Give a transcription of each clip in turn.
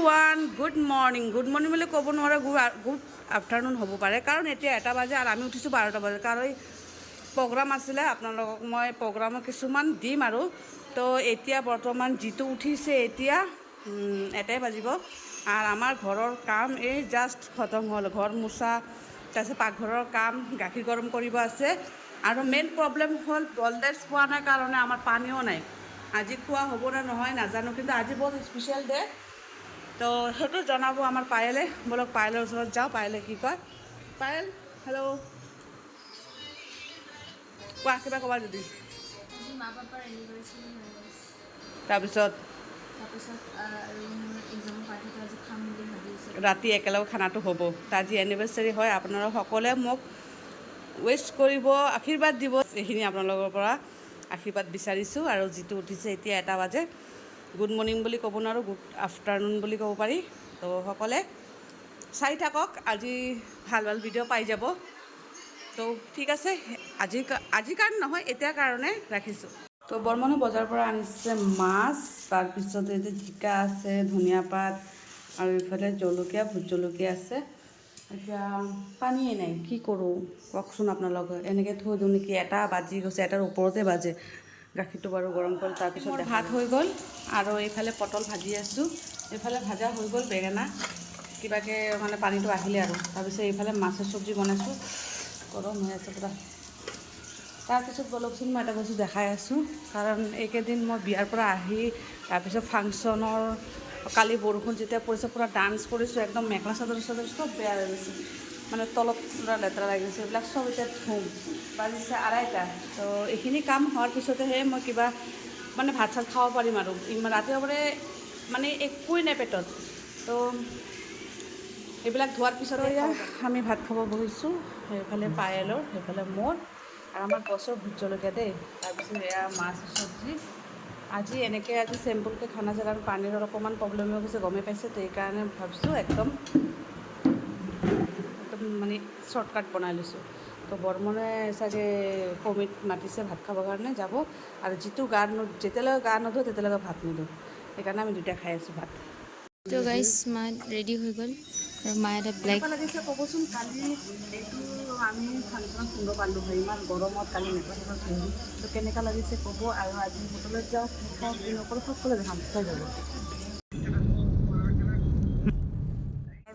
Everyone good morning বুলি ক'ব নোৱাৰে, গুড আফটাৰনুন হ'ব পাৰে, কাৰণ এতিয়া 1 বাজে আৰু আমি উঠিছোঁ 12টা বজাত, কাৰণ এই প্ৰগ্ৰাম আছিলে। আপোনালোকক মই প্ৰগ্ৰামৰ কিছুমান দিম আৰু তো এতিয়া বৰ্তমান যিটো উঠিছে এতিয়া 1 বাজিব আৰু আমাৰ ঘৰৰ কাম এই জাষ্ট খতম হ'ল। ঘৰ মোচা, তাৰপিছত পাকঘৰৰ কাম, গাখীৰ গৰম কৰিব আছে আৰু মেইন প্ৰব্লেম হ'ল ভল্টেজ পোৱা নাই কাৰণে আমাৰ পানীও নাই। আজি খোৱা হ'ব নে নহয় নাজানো, কিন্তু আজি বহুত স্পেচিয়েল ডে, তো সেইটো জনাব আমাৰ পায়েলে। বলক পায়েলৰ ওচৰত যাওঁ, পায়েলে কি কয়। পায়েল, হেল্ল', কোৱা কিবা ক'বা যদি। আজি মা পাপাৰ এনিভাৰ্চাৰী হৈ গৈছে, তাৰপিছত আৰু মোৰ এক্সামৰ পাৰ্টিটো আজি খাম বুলি ভাবি আছোঁ। ৰাতি একেলগে খানাটো হ'ব। তো আজি এনিভাৰ্চাৰী হয়, আপোনালোক সকলোৱে মোক উইচ কৰিব, আশীৰ্বাদ দিব। এইখিনি আপোনালোকৰ পৰা আশীৰ্বাদ বিচাৰিছোঁ। আৰু যিটো উঠিছে এতিয়া 1 বাজে, গুড মৰ্ণিং বুলি ক'ব নোৱাৰোঁ, গুড আফটাৰনুন বুলি ক'ব পাৰি। তো সকলোৱে চাই থাকক, আজি ভাল ভাল ভিডিঅ' পাই যাব। তো ঠিক আছে, আজিৰ কাৰণে নহয়, এতিয়াৰ কাৰণে ৰাখিছোঁ। তো বৰ্মনে বজাৰৰ পৰা আনিছে মাছ, তাৰপিছত এতিয়া জিকা আছে, ধনিয়া পাত, আৰু ইফালে জলকীয়া, ভোট জলকীয়া আছে। এতিয়া পানীয়ে নাই, কি কৰোঁ কওকচোন আপোনালোকে। এনেকৈ থৈ দিওঁ নেকি? 1 বাজি গৈছে, 1টাৰ ওপৰতে বাজে। গাখীৰটো বাৰু গৰম কৰি তাৰপিছত মোৰ ভাত হৈ গ'ল আৰু এইফালে পটল ভাজি আছোঁ। এইফালে ভাজা হৈ গ'ল বেঙেনা, কিবাকৈ মানে পানীটো আহিলে আৰু তাৰপিছত এইফালে মাছৰ চব্জি বনাইছোঁ, গৰম হৈ আছে পূৰা। তাৰপিছত বলকচোন মই এটা বস্তু দেখাই আছোঁ, কাৰণ এইকেইদিন মই বিয়াৰ পৰা আহি তাৰপিছত ফাংচনৰ, কালি বৰষুণ যেতিয়া পৰিছে পূৰা ডান্স কৰিছোঁ, একদম মেখেলা চাদৰ চব বেয়া হৈ গৈছে, মানে তলত পূৰা লেতেৰা লাগিছে। এইবিলাক চব এতিয়া ধুম, বাজিছে 2:30। তো এইখিনি কাম হোৱাৰ পিছতেহে মই কিবা মানে ভাত চাত খাব পাৰিম আৰু ইমান ৰাতিপুৱাৰে মানে একোৱেই নাই পেটত। তো এইবিলাক ধোৱাৰ পিছত আমি ভাত খাব বহিছোঁ। সেইফালে পায়েলৰ, সেইফালে মোৰ, আৰু আমাৰ গছৰ ভোট জলকীয়া দেই। তাৰপিছত এয়া মাছ চব্জি। আজি এনেকৈ আজি চিম্পুলকৈ খানা আছে, কাৰণ পানীৰ অকণমান প্ৰব্লেম হৈ গৈছে, গমেই পাইছে। তো এইকাৰণে ভাবিছোঁ একদম মানে শ্বৰ্টকাট বনাই লৈছোঁ। তো বৰ্মনে চাগে কমিত মাতিছে ভাত খাবৰ কাৰণে, যাব। আৰু যেতিয়ালৈকে গা নোধোঁ তেতিয়ালৈকে ভাত নিদিওঁ, সেইকাৰণে আমি দুইটা খাই আছোঁ ভাত। তো গাইজ মা ৰেডি হৈ গ'ল আৰু মায়ে এটা ব্লেক কেনেকুৱা লাগিছে ক'বচোন। কালি এইটো আমি ফাংচনত পিন্ধিব পাৰিলোঁ হয়, ইমান গৰমত কালি মেখেলা চাদৰ পিন্ধি। তো কেনেকুৱা লাগিছে ক'ব, আৰু আজি হোটেলত যাওঁ, কি খাওঁ কি নকৰোঁ সকলো দেখাম, চাই যাব।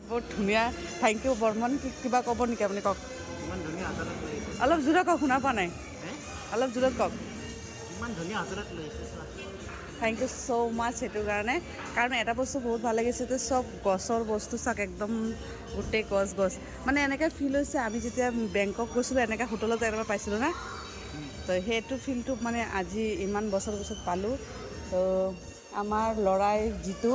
বহুত ধুনীয়া, থেংক ইউ বৰ্মন। কিবা ক'ব নেকি আপুনি, কওক। ইমান ধুনীয়া আদালত লৈ আহিছে, অলপ জোৰে কওক, শুনা পোৱা নাই, অলপ জোৰত কওক। ইমান ধুনীয়া আদালত লৈ আহিছে। থেংক ইউ ছ' মাছ। সেইটো কাৰণে, কাৰণ এটা বস্তু বহুত ভাল লাগিছে, যে চব গছৰ বস্তু চাওক, একদম গোটেই গছ মানে এনেকৈ ফিল হৈছে আমি যেতিয়া বেংকক গৈছিলোঁ, এনেকৈ হোটেলত একবাৰ পাইছিলোঁ না। তো সেইটো ফিলটো মানে আজি ইমান বছৰ পিছত পালোঁ। তো আমাৰ ল'ৰাই যিটো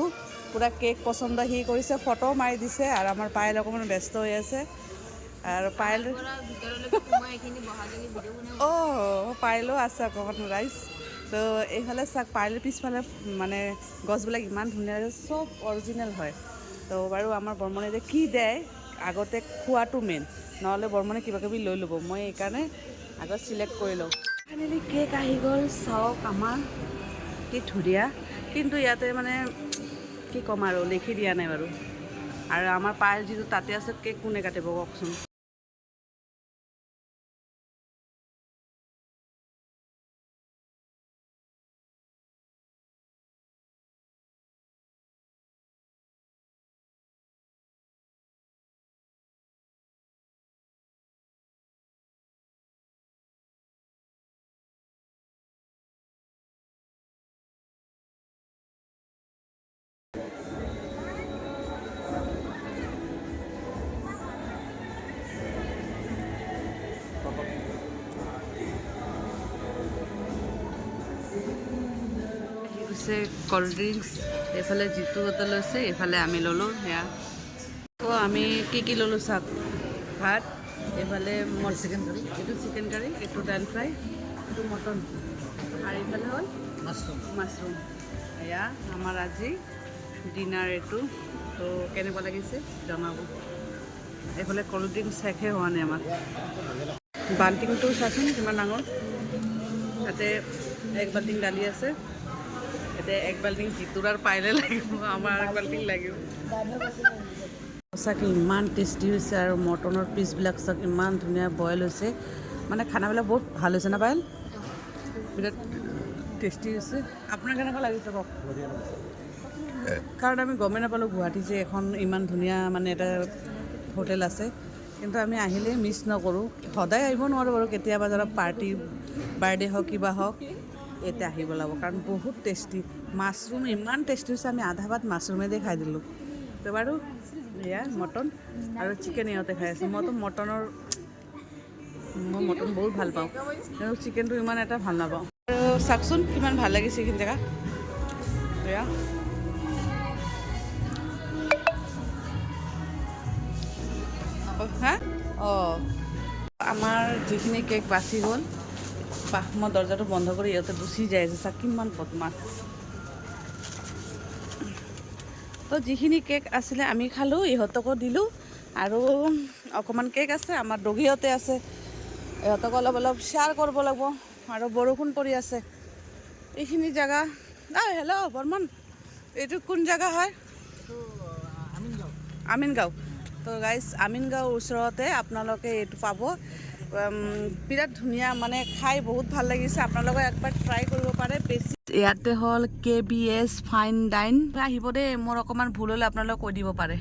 পূৰা কেক পচন্দ সি কৰিছে, ফটো মাৰি দিছে, আৰু আমাৰ পায়েল অকণমান ব্যস্ত হৈ আছে। আৰু পায়েল পায়েলো আছে অকণমান ৰাইজ। তো এইফালে চাওক, পায়েলৰ পিছফালে মানে গছবিলাক ইমান ধুনীয়া, চব অৰিজিনেল হয়। তো বাৰু আমাৰ বৰ্মনে যে কি দিয়ে, আগতে খোৱাটো মেইন, নহ'লে বৰ্মনে কিবাকিবি লৈ ল'ব। মই এইকাৰণে আগত চিলেক্ট কৰি লওঁ। ফাইনেলি কেক আহি গ'ল, চাওক আমাৰ কি ধুনীয়া। কিন্তু ইয়াতে মানে কি ক'ম আৰু, লিখি দিয়া নাই বাৰু। আৰু আমাৰ পায়েল যিটো তাতে আছে, কেক কোনে কাটিব কওকচোন। ক'ল্ড ড্ৰিংকছ, এইফালে যিটো বটল লৈছে, এইফালে আমি ল'লোঁ সেয়া। তো আমি কি ল'লোঁ চাওক, ভাত, এইফালে মোৰ চিকেন কাৰী, এইটো চিকেন কাৰী, এইটো দাল ফ্ৰাই, এইটো মটন, আৰু এইফালে হ'ল মাছৰুম। এয়া আমাৰ আজি ডিনাৰ এইটো। তো কেনেকুৱা লাগিছে জনাব। এইফালে ক'ল্ড ড্ৰিংকছ শেষে হোৱা নাই আমাৰ। বাল্টিংটো চাচোন কিমান ডাঙৰ, তাতে 1 বাল্টিং দালি আছে, এতিয়া এক বাল্টিং জিতুৰ আৰু পাইলে লাগিব আমাৰ এক বাল্টিং লাগিব সঁচাকৈ ইমান টেষ্টি হৈছে আৰু মটনৰ পিচবিলাক চাওক ইমান ধুনীয়া বইল হৈছে মানে খানাবিলাক বহুত ভাল হৈছে না পায়েল বিৰাট টেষ্টি হৈছে আপোনাৰ কেনেকুৱা লাগিছে কওক কাৰণ আমি গমেই নাপালোঁ গুৱাহাটী যে এখন ইমান ধুনীয়া মানে এটা হোটেল আছে কিন্তু আমি আহিলে মিছ নকৰোঁ সদায় আহিব নোৱাৰোঁ বাৰু কেতিয়াবা ধৰা পাৰ্টি বাৰ্থডে হওক কিবা হওক এতিয়া আহিব লাগিব কাৰণ বহুত টেষ্টি মাছৰুম ইমান টেষ্টি হৈছে আমি আধা ভাত মাছৰুমেদি খাই দিলোঁ তো বাৰু এয়া মটন আৰু চিকেন ইহঁতে খাই আছে মইতো মই মটন বহুত ভাল পাওঁ আৰু চিকেনটো ইমান এটা ভাল নাপাওঁ আৰু চাওকচোন কিমান ভাল লাগিছে এইখিনি জেগা এয়া হা অঁ আমাৰ যিখিনি কেক বাচি গ'ল মই দৰ্জাটো বন্ধ কৰি ইহঁতে গুচি যায় আছে চাওক কিমান বদমাছ তো যিখিনি কেক আছিলে আমি খালোঁ ইহঁতকো দিলোঁ আৰু অকণমান কেক আছে আমাৰ ডগীহঁতে আছে ইহঁতক অলপ অলপ শ্বেয়াৰ কৰিব লাগিব আৰু বৰষুণ পৰি আছে এইখিনি জেগা হেল্ল' বৰ্মন এইটো কোন জেগা হয় আমিনগাঁও তো গাইজ আমিনগাঁৱৰ ওচৰতে আপোনালোকে এইটো পাব বিৰাট ধুনীয়া মানে খাই বহুত ভাল লাগিছে আপোনালোকে একবাৰ ট্ৰাই কৰিব পাৰে বেছি ইয়াতে হ'ল KBS ফাইন ডাইন আহিব দেই মোৰ অকণমান ভুল হ'লে আপোনালোকে কৈ দিব পাৰে